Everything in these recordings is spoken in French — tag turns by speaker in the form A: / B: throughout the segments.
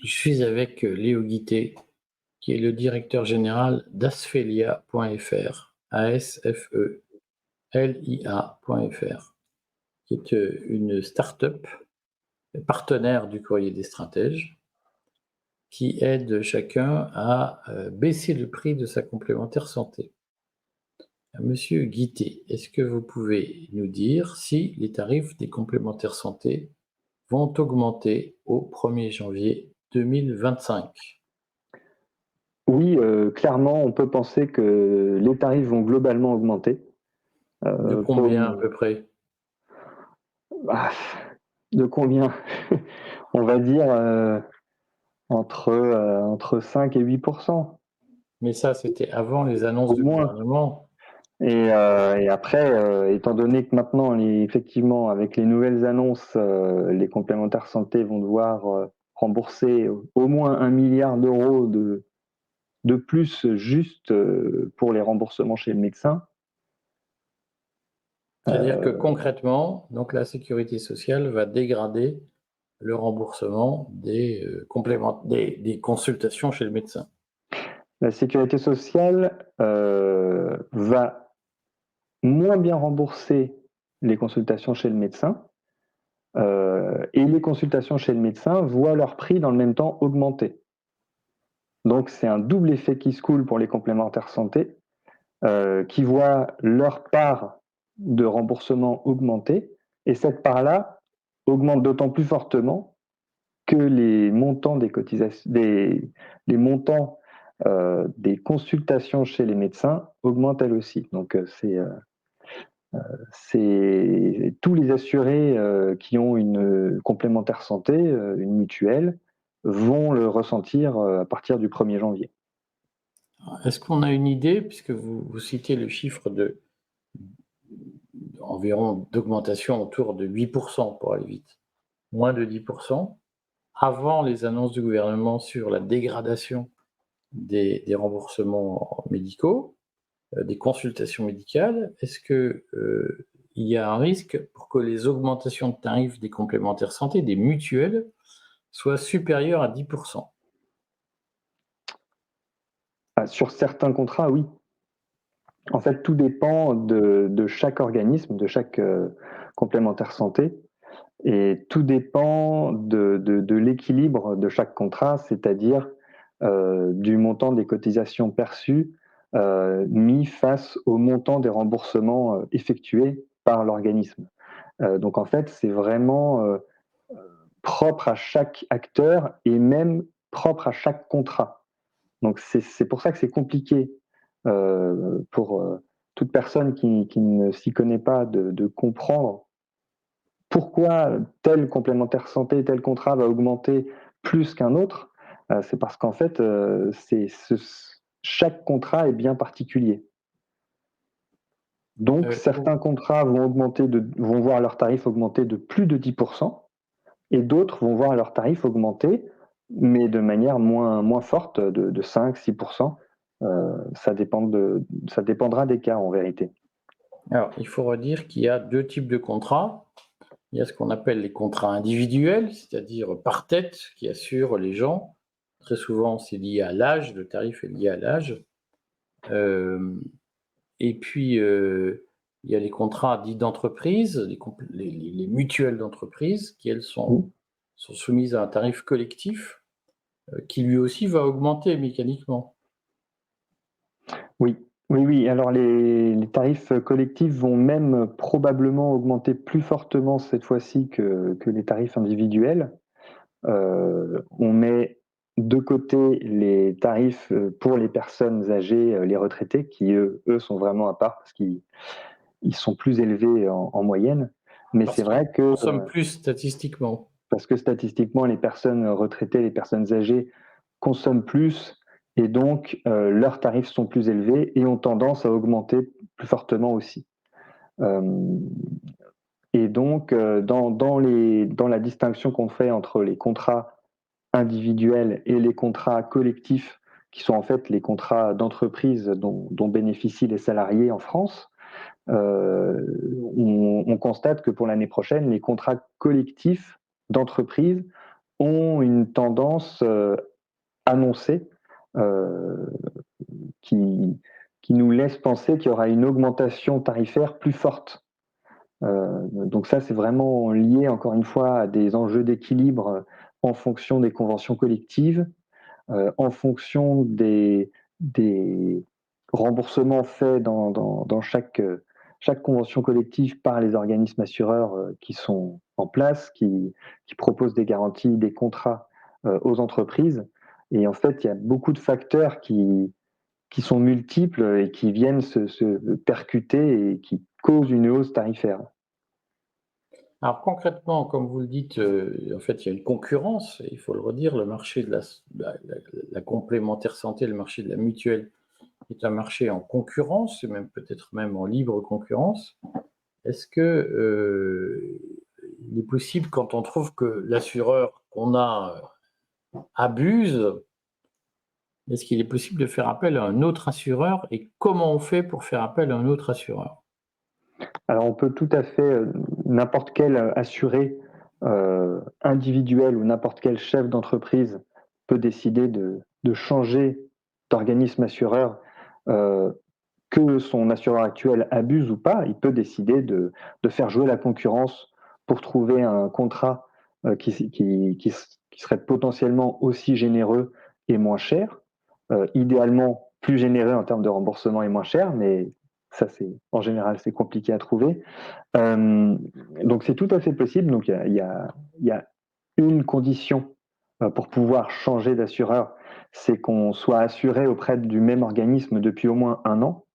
A: Je suis avec Léo Guité, qui est le directeur général d'Asfelia.fr, ASFELIA.fr, qui est une start-up partenaire du Courrier des Stratèges, qui aide chacun à baisser le prix de sa complémentaire santé. Monsieur Guité, est-ce que vous pouvez nous dire si les tarifs des complémentaires santé vont augmenter au 1er janvier 2025?
B: Oui, clairement, on peut penser que les tarifs vont globalement augmenter.
A: De combien à peu près?
B: Ah, de combien? On va dire entre 5 et 8%,
A: Mais ça, c'était avant les annonces
B: au
A: du
B: moins.
A: gouvernement.
B: Et après, étant donné que maintenant, effectivement, avec les nouvelles annonces, les complémentaires santé vont devoir rembourser au moins 1 milliard d'euros de plus juste pour les remboursements chez le médecin.
A: C'est-à-dire que concrètement, donc la sécurité sociale va dégrader le remboursement des des consultations chez le médecin.
B: La sécurité sociale va moins bien rembourser les consultations chez le médecin, et les consultations chez le médecin voient leur prix dans le même temps augmenter. Donc c'est un double effet qui se coule pour les complémentaires santé, qui voient leur part de remboursement augmenter, et cette part-là augmente d'autant plus fortement que les montants des cotisations, les montants des consultations chez les médecins augmentent elles aussi. Donc c'est tous les assurés qui ont une complémentaire santé, une mutuelle, vont le ressentir à partir du 1er janvier.
A: Est-ce qu'on a une idée, puisque vous citez le chiffre de environ d'augmentation autour de 8% pour aller vite, moins de 10%, avant les annonces du gouvernement sur la dégradation des remboursements médicaux, des consultations médicales, est-ce que il y a un risque pour que les augmentations de tarifs des complémentaires santé, des mutuelles, soient supérieures à 10%?
B: Sur certains contrats, oui. En fait, tout dépend de chaque organisme, de chaque complémentaire santé, et tout dépend de l'équilibre de chaque contrat, c'est-à-dire du montant des cotisations perçues mis face au montant des remboursements effectués par l'organisme. Donc en fait, c'est vraiment propre à chaque acteur et même propre à chaque contrat. Donc c'est pour ça que c'est compliqué pour toute personne qui ne s'y connaît pas de comprendre pourquoi tel complémentaire santé, tel contrat va augmenter plus qu'un autre. C'est parce qu'en fait, chaque contrat est bien particulier. Donc certains contrats vont voir leur tarif augmenter de plus de 10%, et d'autres vont voir leur tarif augmenter, mais de manière moins forte, de 5-6%. Ça dépendra des cas en vérité.
A: Alors, il faut redire qu'il y a 2 types de contrats. Il y a ce qu'on appelle les contrats individuels, c'est-à-dire par tête, qui assurent les gens. Très souvent, c'est lié à l'âge, le tarif est lié à l'âge. Et puis, il y a les contrats dits d'entreprise, les mutuelles d'entreprise, qui elles sont soumises à un tarif collectif, qui lui aussi va augmenter mécaniquement.
B: Oui, oui, oui. Alors les tarifs collectifs vont même probablement augmenter plus fortement cette fois-ci que les tarifs individuels. On met de côté les tarifs pour les personnes âgées, les retraités, qui eux sont vraiment à part parce qu'ils sont plus élevés en moyenne. Mais
A: Parce
B: c'est
A: qu'ils
B: vrai que
A: consomment plus statistiquement.
B: parce que statistiquement, les personnes retraitées, les personnes âgées consomment plus, et donc leurs tarifs sont plus élevés et ont tendance à augmenter plus fortement aussi. Et donc, dans la distinction qu'on fait entre les contrats individuels et les contrats collectifs, qui sont en fait les contrats d'entreprise dont bénéficient les salariés en France, on constate que pour l'année prochaine, les contrats collectifs d'entreprise ont une tendance annoncée euh, qui, qui nous laisse penser qu'il y aura une augmentation tarifaire plus forte. Donc ça, c'est vraiment lié, encore une fois, à des enjeux d'équilibre en fonction des conventions collectives, en fonction des remboursements faits dans chaque convention collective par les organismes assureurs qui sont en place, qui proposent des garanties, des contrats aux entreprises. Et en fait, il y a beaucoup de facteurs qui sont multiples et qui viennent se percuter et qui causent une hausse tarifaire.
A: Alors concrètement, comme vous le dites, en fait, il y a une concurrence, il faut le redire, le marché de la complémentaire santé, le marché de la mutuelle est un marché en concurrence, et même peut-être même en libre concurrence. Est-ce que il est possible, quand on trouve que l'assureur qu'on a abuse, est-ce qu'il est possible de faire appel à un autre assureur et comment on fait pour faire appel à un autre assureur?
B: Alors on peut tout à fait, n'importe quel assuré individuel ou n'importe quel chef d'entreprise peut décider de changer d'organisme assureur, euh, que son assureur actuel abuse ou pas. Il peut décider de faire jouer la concurrence pour trouver un contrat qui serait potentiellement aussi généreux et moins cher. Idéalement plus généreux en termes de remboursement et moins cher, mais ça, en général, c'est compliqué à trouver. Euh, donc c'est tout à fait possible. Donc il y a une condition pour pouvoir changer d'assureur, c'est qu'on soit assuré auprès du même organisme depuis au moins un an.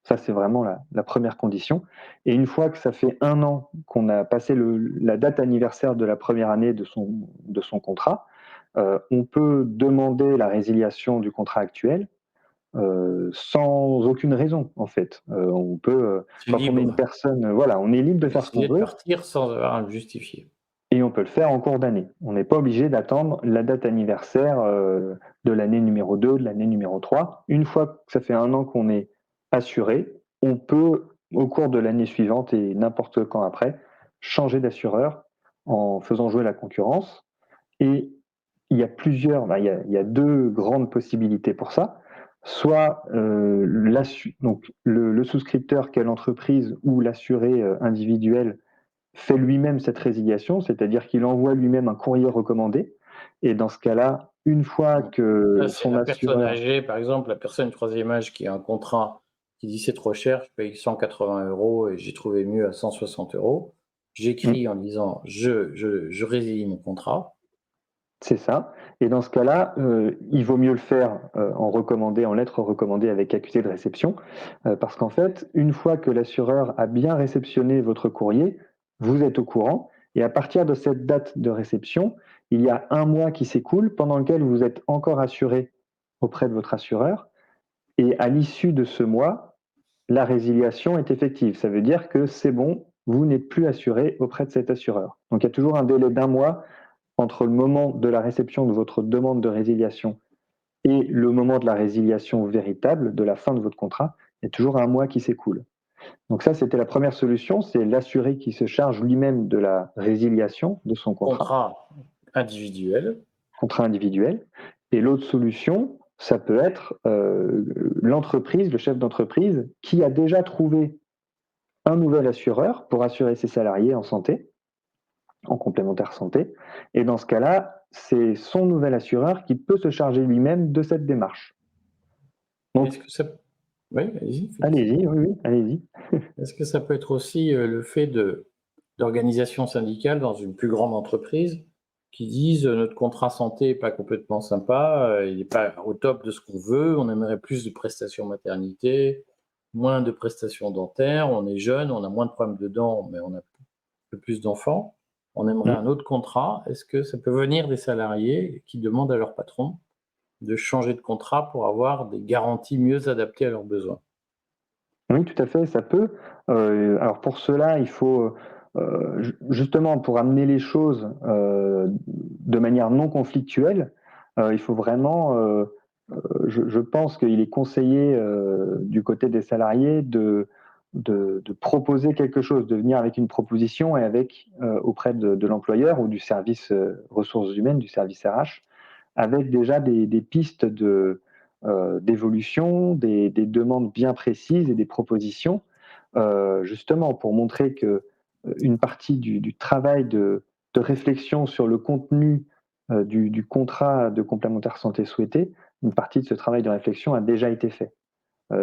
B: Ça, c'est vraiment la première condition. Et une fois que ça fait un an qu'on a passé la date anniversaire de la première année de son contrat, on peut demander la résiliation du contrat actuel sans aucune raison, en fait. On peut,
A: C'est
B: quand on est une
A: libre.
B: personne, voilà, on est libre
A: On
B: de
A: peut
B: faire ce qu'on
A: décider de
B: veut
A: partir sans avoir à le justifier.
B: et on peut le faire en cours d'année. On n'est pas obligé d'attendre la date anniversaire de l'année numéro 2, de l'année numéro 3. Une fois que ça fait un an qu'on est assuré, on peut, au cours de l'année suivante et n'importe quand après, changer d'assureur en faisant jouer la concurrence. Et il y a deux grandes possibilités pour ça. Soit donc le souscripteur, quelle entreprise ou l'assuré individuel fait lui-même cette résiliation, c'est-à-dire qu'il envoie lui-même un courrier recommandé. Et dans ce cas-là, une fois
A: Donc ça,
B: que
A: c'est
B: son
A: la personne
B: assureur,
A: âgée, par exemple, la personne du troisième âge qui a un contrat, qui dit: «C'est trop cher, je paye 180 € et j'ai trouvé mieux à 160 €». J'écris en disant: «Je résilie mon contrat».
B: c'est ça. Et dans ce cas-là, il vaut mieux le faire en recommandé, en lettre recommandée avec accusé de réception, parce qu'en fait, une fois que l'assureur a bien réceptionné votre courrier, vous êtes au courant, et à partir de cette date de réception, il y a un mois qui s'écoule pendant lequel vous êtes encore assuré auprès de votre assureur, et à l'issue de ce mois, la résiliation est effective. Ça veut dire que c'est bon, vous n'êtes plus assuré auprès de cet assureur. Donc il y a toujours un délai d'un mois entre le moment de la réception de votre demande de résiliation et le moment de la résiliation véritable, de la fin de votre contrat. Il y a toujours un mois qui s'écoule. Donc ça, c'était la première solution, c'est l'assuré qui se charge lui-même de la résiliation de son
A: Contrat individuel.
B: contrat individuel. Et l'autre solution, ça peut être l'entreprise, le chef d'entreprise, qui a déjà trouvé un nouvel assureur pour assurer ses salariés en santé, en complémentaire santé. Et dans ce cas-là, c'est son nouvel assureur qui peut se charger lui-même de cette démarche.
A: Est-ce
B: Donc,
A: que ça Oui, allez-y,
B: allez-y, oui, oui, allez-y.
A: est-ce que ça peut être aussi, le fait d'organisations syndicales dans une plus grande entreprise qui disent: «Notre contrat santé est pas complètement sympa, il est pas au top de ce qu'on veut, on aimerait plus de prestations maternité, moins de prestations dentaires, on est jeune, on a moins de problèmes de dents, mais on a un peu plus d'enfants, on aimerait
B: Mm.
A: un autre contrat». Est-ce que ça peut venir des salariés qui demandent à leur patron de changer de contrat pour avoir des garanties mieux adaptées à leurs besoins?
B: Oui, tout à fait, ça peut. Alors pour cela, il faut, justement pour amener les choses, de manière non conflictuelle, il faut vraiment, je pense qu'il est conseillé, du côté des salariés de proposer quelque chose, de venir avec une proposition et avec auprès de l'employeur ou du service ressources humaines, du service RH, avec déjà des pistes d'évolution, des demandes bien précises et des propositions, justement pour montrer que une partie du travail de réflexion sur le contenu du contrat de complémentaire santé souhaité, une partie de ce travail de réflexion a déjà été fait.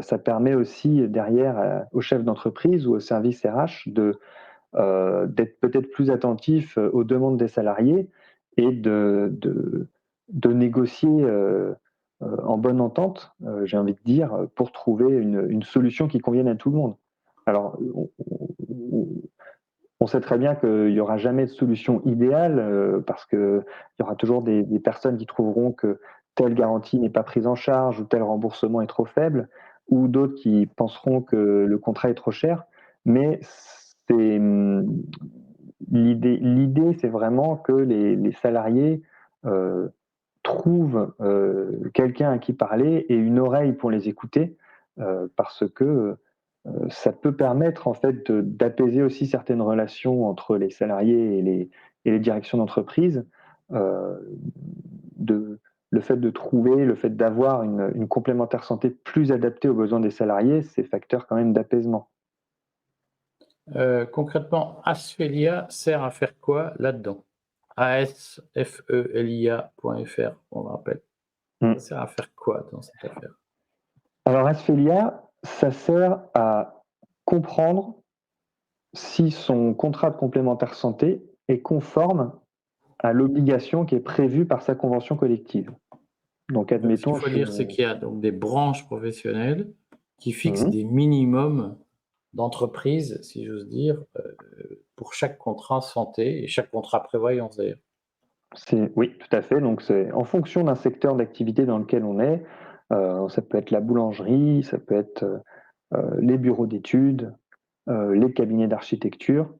B: Ça permet aussi derrière au chef d'entreprise ou au service RH d'être peut-être plus attentif aux demandes des salariés et de négocier en bonne entente, j'ai envie de dire, pour trouver une solution qui convienne à tout le monde. Alors, on sait très bien qu'il n'y aura jamais de solution idéale parce qu'il y aura toujours des personnes qui trouveront que telle garantie n'est pas prise en charge ou tel remboursement est trop faible, ou d'autres qui penseront que le contrat est trop cher. Mais l'idée, c'est vraiment que les salariés trouvent quelqu'un à qui parler et une oreille pour les écouter, parce que ça peut permettre en fait d'apaiser aussi certaines relations entre les salariés et les directions d'entreprise. Euh, de, le fait de trouver, le fait d'avoir une complémentaire santé plus adaptée aux besoins des salariés, c'est facteur quand même d'apaisement.
A: Concrètement, Asphelia sert à faire quoi là-dedans? asfelia.fr, on le rappelle. Ça sert à faire quoi dans cette affaire?
B: Alors Asphelia, ça sert à comprendre si son contrat de complémentaire santé est conforme à l'obligation qui est prévue par sa convention collective. Donc,
A: Ce qu'il
B: admettons,
A: faut dire, c'est qu'il y a donc des branches professionnelles qui fixent
B: Mhm.
A: des minimums d'entreprise, si j'ose dire, pour chaque contrat santé et chaque contrat prévoyance d'ailleurs.
B: Oui, tout à fait. Donc, c'est en fonction d'un secteur d'activité dans lequel on est. Ça peut être la boulangerie, ça peut être les bureaux d'études, les cabinets d'architecture.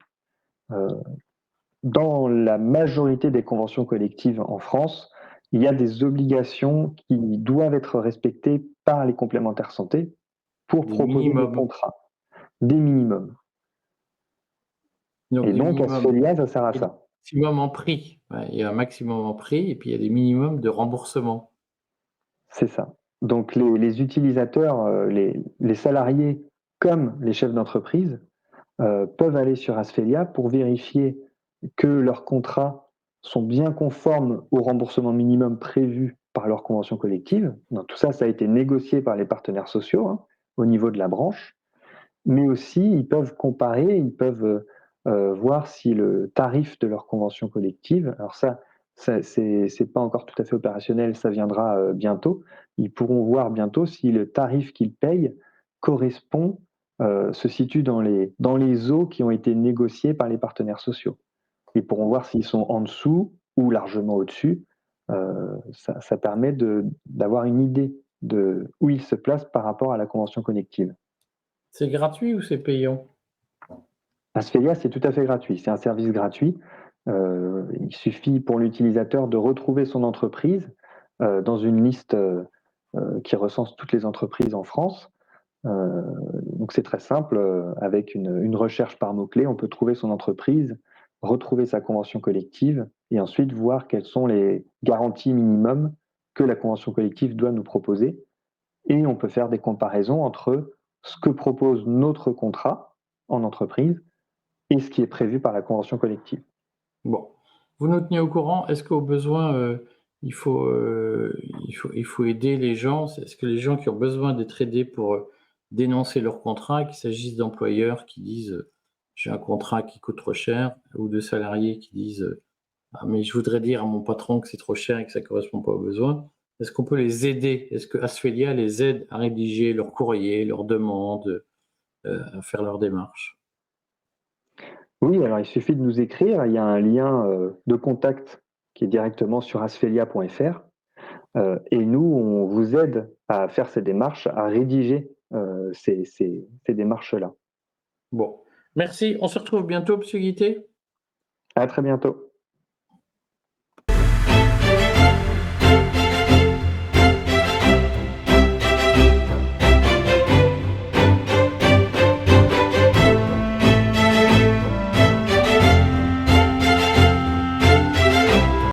B: Dans la majorité des conventions collectives en France, il y a des obligations qui doivent être respectées par les complémentaires santé pour
A: Des
B: proposer des
A: minimums.
B: contrats, des minimums.
A: Donc
B: Et
A: des
B: donc,
A: minimums,
B: Asphelia, ça sert à
A: et des
B: ça.
A: maximums en prix. Ouais, il y a un maximum en prix et puis il y a des minimums de remboursement.
B: C'est ça. Donc, les utilisateurs, les salariés comme les chefs d'entreprise peuvent aller sur Asphelia pour vérifier que leurs contrats sont bien conformes au remboursement minimum prévu par leur convention collective. Donc, tout ça, ça a été négocié par les partenaires sociaux au niveau de la branche. Mais aussi, ils peuvent comparer, ils peuvent voir si le tarif de leur convention collective, alors ça c'est pas encore tout à fait opérationnel, ça viendra bientôt. Ils pourront voir bientôt si le tarif qu'ils payent correspond, se situe dans les eaux qui ont été négociées par les partenaires sociaux. Ils pourront voir s'ils sont en dessous ou largement au-dessus. Ça permet d'avoir une idée de où ils se placent par rapport à la convention collective.
A: C'est gratuit ou c'est payant?
B: Asphelia, c'est tout à fait gratuit. C'est un service gratuit. Il suffit pour l'utilisateur de retrouver son entreprise dans une liste qui recense toutes les entreprises en France. Euh, donc c'est très simple. Avec une recherche par mots-clés, on peut trouver son entreprise, retrouver sa convention collective et ensuite voir quelles sont les garanties minimums que la convention collective doit nous proposer. Et on peut faire des comparaisons entre ce que propose notre contrat en entreprise et ce qui est prévu par la convention collective.
A: Bon, vous nous tenez au courant. Est-ce qu'au besoin, il faut aider les gens? Est-ce que les gens qui ont besoin d'être aidés pour dénoncer leur contrat, qu'il s'agisse d'employeurs qui disent j'ai un contrat qui coûte trop cher, ou de salariés qui disent ah, mais je voudrais dire à mon patron que c'est trop cher et que ça ne correspond pas aux besoins, est-ce qu'on peut les aider? Est-ce que Asphelia les aide à rédiger leurs courriers, leurs demandes, à faire leurs démarches?
B: Oui, alors il suffit de nous écrire. Il y a un lien de contact qui est directement sur asphelia.fr. Et nous, on vous aide à faire ces démarches, à rédiger ces démarches-là.
A: Bon, merci. On se retrouve bientôt, Monsieur Guité.
B: À très bientôt.